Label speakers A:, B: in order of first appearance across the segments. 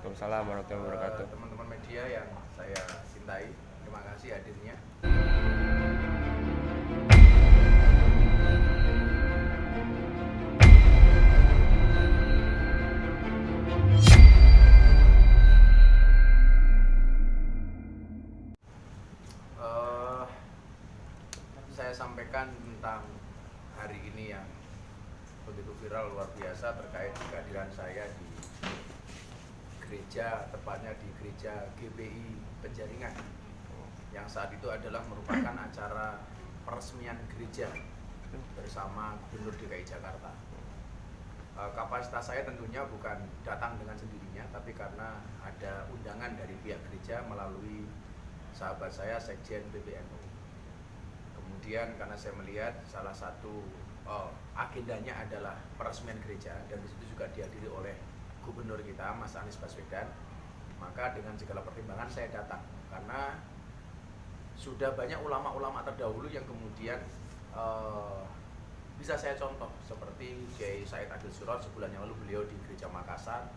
A: Waalaikumsalam warahmatullahi wabarakatuh.
B: Teman-teman media yang saya cintai, terima kasih hadirnya. Saya sampaikan tentang hari ini yang begitu viral luar biasa terkait kehadiran saya di gereja, tepatnya di gereja GPI Penjaringan, yang saat itu adalah merupakan acara peresmian gereja bersama Gubernur DKI Jakarta. Kapasitas saya tentunya bukan datang dengan sendirinya, tapi karena ada undangan dari pihak gereja melalui sahabat saya, Sekjen PBNU. Kemudian karena saya melihat salah satu agendanya adalah peresmian gereja, dan disitu juga dihadiri oleh Gubernur kita, Mas Anies Baswedan, maka dengan segala pertimbangan saya datang, karena sudah banyak ulama-ulama terdahulu yang kemudian bisa saya contoh, seperti Kiai Said Agil Sirot sebulan yang lalu beliau di gereja Makassar,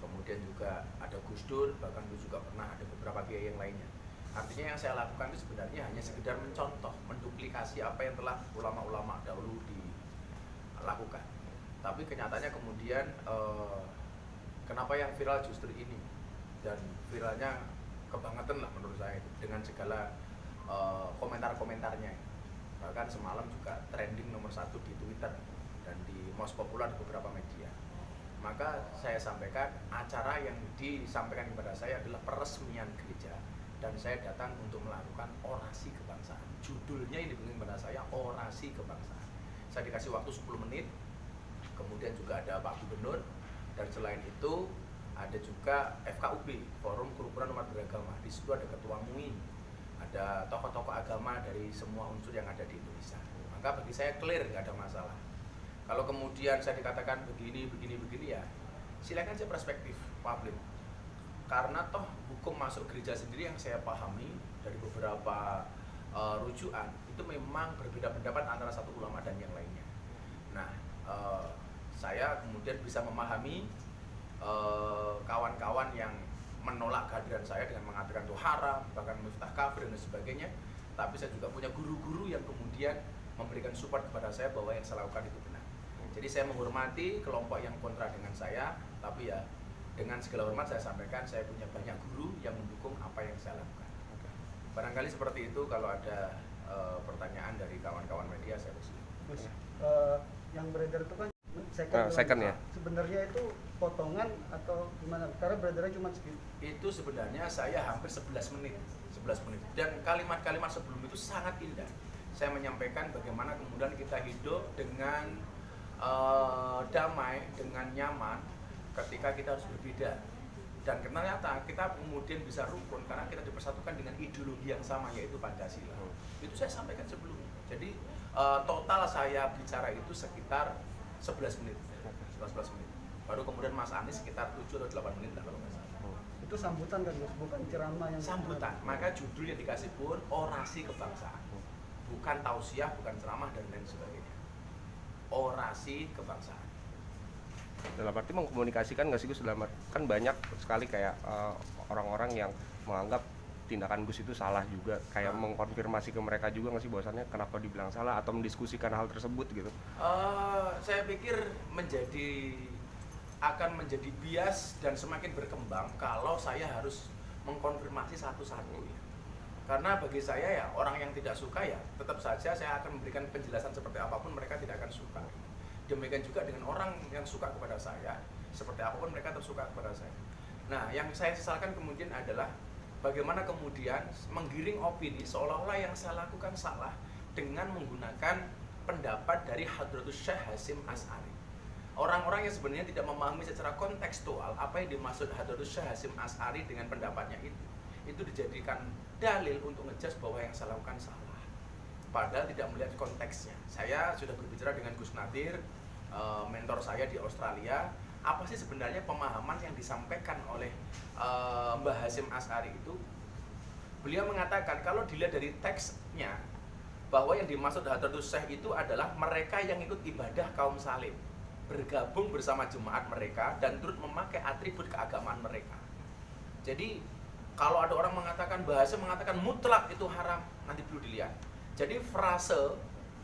B: kemudian juga ada Gus Dur, bahkan juga pernah ada beberapa kiai yang lainnya. Artinya yang saya lakukan itu sebenarnya hanya sekedar mencontoh, menduplikasi apa yang telah ulama-ulama dahulu dilakukan. Tapi kenyataannya kemudian kenapa yang viral justru ini, dan viralnya kebangetan lah menurut saya dengan segala komentar-komentarnya. Bahkan semalam juga trending nomor 1 di Twitter dan di most popular di beberapa media. Maka saya sampaikan acara yang disampaikan kepada saya adalah peresmian gereja, dan saya datang untuk melakukan orasi kebangsaan. Judulnya ini diberikan kepada saya, orasi kebangsaan. Saya dikasih waktu 10 menit, kemudian juga ada Pak Gubernur, dan selain itu ada juga FKUB, Forum Kerukunan Umat Beragama. Di situ ada Ketua MUI, ada tokoh-tokoh agama dari semua unsur yang ada di Indonesia. Maka bagi saya clear, nggak ada masalah. Kalau kemudian saya dikatakan begini ya, silakan saja perspektif publik. Karena toh hukum masuk gereja sendiri yang saya pahami dari beberapa rujukan itu memang berbeda pendapat antara satu ulama dan yang lainnya. Nah, saya kemudian bisa memahami kawan-kawan yang menolak kehadiran saya dengan mengatakan itu haram, bahkan miftah kafir dan sebagainya. Tapi saya juga punya guru-guru yang kemudian memberikan support kepada saya bahwa yang saya lakukan itu benar. Jadi saya menghormati kelompok yang kontra dengan saya, tapi ya dengan segala hormat saya sampaikan, saya punya banyak guru yang mendukung apa yang saya lakukan. Barangkali seperti itu. Kalau ada pertanyaan dari kawan-kawan media, saya bersedia.
C: Yang beredar itu kan
A: second ya.
C: Sebenarnya itu potongan atau gimana? Karena beredarnya cuma segitu.
B: Itu sebenarnya saya hampir 11 menit. Dan kalimat-kalimat sebelum itu sangat indah. Saya menyampaikan bagaimana kemudian kita hidup dengan damai, dengan nyaman ketika kita harus berbeda. Dan ternyata kita kemudian bisa rukun karena kita dipersatukan dengan ideologi yang sama, yaitu Pancasila. Itu saya sampaikan sebelumnya. Jadi total saya bicara itu sekitar 11 menit. Baru kemudian Mas Anies sekitar 7 atau 8 menit lah kalau nggak salah.
C: Itu sambutan kan, bukan ceramah yang
B: sambutan. Maka judul yang dikasih pun orasi kebangsaan. Bukan tausiah, bukan ceramah dan lain sebagainya. Orasi kebangsaan.
A: Dalam arti mengkomunikasikan nggak sih Gus? Kan banyak sekali kayak orang-orang yang menganggap tindakan Gus itu salah juga, kayak mengkonfirmasi ke mereka juga nggak sih bahwasannya kenapa dibilang salah, atau mendiskusikan hal tersebut gitu?
B: Saya pikir akan menjadi bias dan semakin berkembang kalau saya harus mengkonfirmasi satu-satu ya. Karena bagi saya ya, orang yang tidak suka ya tetap saja saya akan memberikan penjelasan seperti apapun, mereka tidak akan suka. Demikian juga dengan orang yang suka kepada saya, seperti apapun mereka tetap suka kepada saya. Nah, yang saya sesalkan kemudian adalah bagaimana kemudian menggiring opini seolah-olah yang saya lakukan salah dengan menggunakan pendapat dari Hadratus Syekh Hasyim Asy'ari. Orang-orang yang sebenarnya tidak memahami secara kontekstual apa yang dimaksud Hadratus Syekh Hasyim Asy'ari dengan pendapatnya itu dijadikan dalil untuk ngejudge bahwa yang saya lakukan salah, padahal tidak melihat konteksnya. Saya sudah berbicara dengan Gus Nadir, mentor saya di Australia, apa sih sebenarnya pemahaman yang disampaikan oleh Mbah Hasyim Asy'ari itu. Beliau mengatakan kalau dilihat dari teksnya bahwa yang dimaksud Hadratus Syekh itu adalah mereka yang ikut ibadah kaum salib. bergabung bersama jemaat mereka dan turut memakai atribut keagamaan mereka. Jadi kalau ada orang mengatakan, bahasa mengatakan mutlak itu haram, nanti perlu dilihat. Jadi frase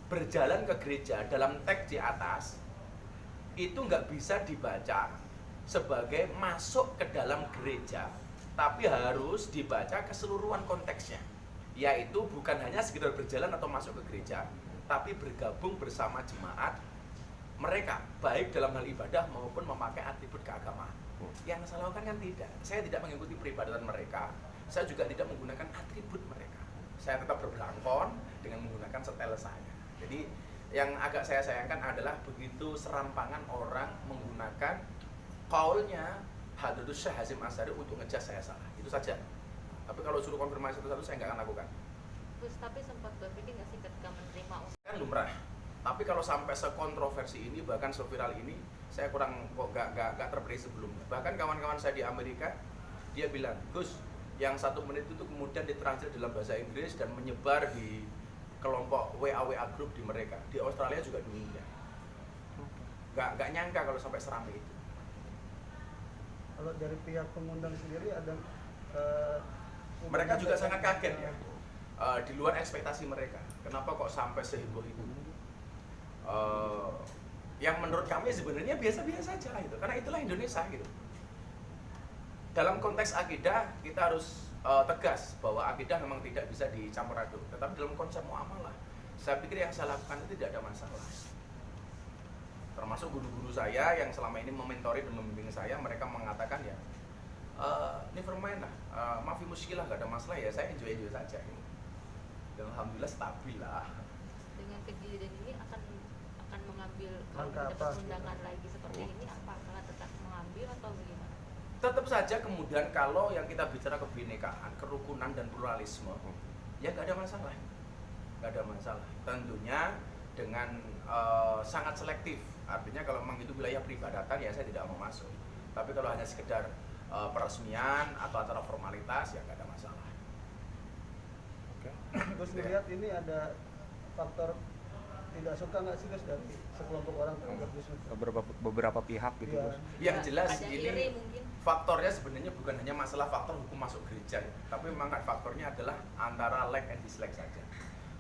B: berjalan ke gereja dalam teks di atas itu nggak bisa dibaca sebagai masuk ke dalam gereja, tapi harus dibaca keseluruhan konteksnya, yaitu bukan hanya sekedar berjalan atau masuk ke gereja, tapi bergabung bersama jemaat mereka, baik dalam hal ibadah maupun memakai atribut keagamaan. Yang saya lakukan kan tidak, saya tidak mengikuti peribadatan mereka, saya juga tidak menggunakan atribut mereka. Saya tetap berbelangkon dengan menggunakan setel saya. Jadi yang agak saya sayangkan adalah begitu serampangan orang menggunakan kaulnya Hadratus Syekh Hasyim Asy'ari untuk ngejudge saya salah. Itu saja. Tapi kalau suruh konfirmasi satu-satu saya nggak akan lakukan.
D: Gus, tapi sempat berpikir nggak sih ketika menerima
B: Kan lumrah. Tapi kalau sampai sekontroversi ini, bahkan seviral ini, saya kurang kok nggak terperi sebelumnya. Bahkan kawan-kawan saya di Amerika, dia bilang, Gus, yang 1 menit itu kemudian ditranslate dalam bahasa Inggris dan menyebar di kelompok WA grup di mereka. Di Australia juga demikian. Nggak nyangka kalau sampai seramai itu.
C: Kalau dari pihak pengundang sendiri ada
B: Mereka juga sangat kaget ya. Di luar ekspektasi mereka. Kenapa kok sampai seheboh itu? Yang menurut kami sebenarnya biasa-biasa saja gitu. Karena itulah Indonesia gitu. Dalam konteks akidah kita harus tegas bahwa akidah memang tidak bisa dicampur aduk. Tetapi dalam konsep muamalah, saya pikir yang saya lakukan itu tidak ada masalah. Termasuk guru-guru saya yang selama ini mementori dan membimbing saya, mereka mengatakan ya, never mind lah, maafi muskilah, nggak ada masalah ya, saya enjoy saja. Dan alhamdulillah stabil lah.
D: dengan kejadian ini akan mengambil kalau
C: Langkah
D: dapat
C: apa?
D: undangan lagi seperti ini, apa akan tetap mengambil atau bagaimana?
B: Tetap saja kemudian kalau yang kita bicara kebinekaan, kerukunan dan pluralisme, ya nggak ada masalah, nggak ada masalah. Tentunya dengan sangat selektif. Artinya kalau memang itu wilayah peribadatan ya saya tidak mau masuk. Tapi kalau hanya sekedar peresmian atau acara formalitas ya nggak ada masalah.
C: Gus melihat ini ada faktor tidak suka nggak sih Gus dari sekelompok orang terhadap Gus?
A: beberapa pihak gitu,
C: Iya.
A: Gus.
B: Yang jelas
D: ada iri
B: ini
D: mungkin.
B: faktornya sebenarnya bukan hanya masalah faktor hukum masuk gereja, tapi memang faktornya adalah antara like and dislike saja.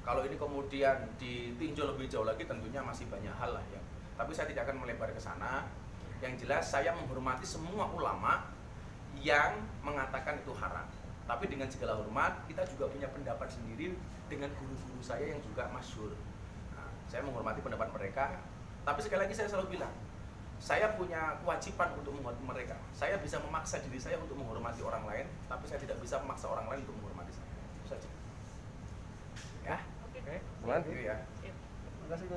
B: Kalau ini kemudian ditinjau lebih jauh lagi, tentunya masih banyak hal lah ya. Tapi saya tidak akan melebar ke sana. Yang jelas saya menghormati semua ulama yang mengatakan itu haram. Tapi dengan segala hormat, kita juga punya pendapat sendiri dengan guru-guru saya yang juga masyhur. Nah, saya menghormati pendapat mereka. Tapi sekali lagi saya selalu bilang, saya punya kewajiban untuk menghormati mereka. Saya bisa memaksa diri saya untuk menghormati orang lain, tapi saya tidak bisa memaksa orang lain untuk menghormati saya. Itu saja. Ya,
D: Oke.
A: Aman?
B: itu ya.
D: Sip.
C: Terima kasih Gus.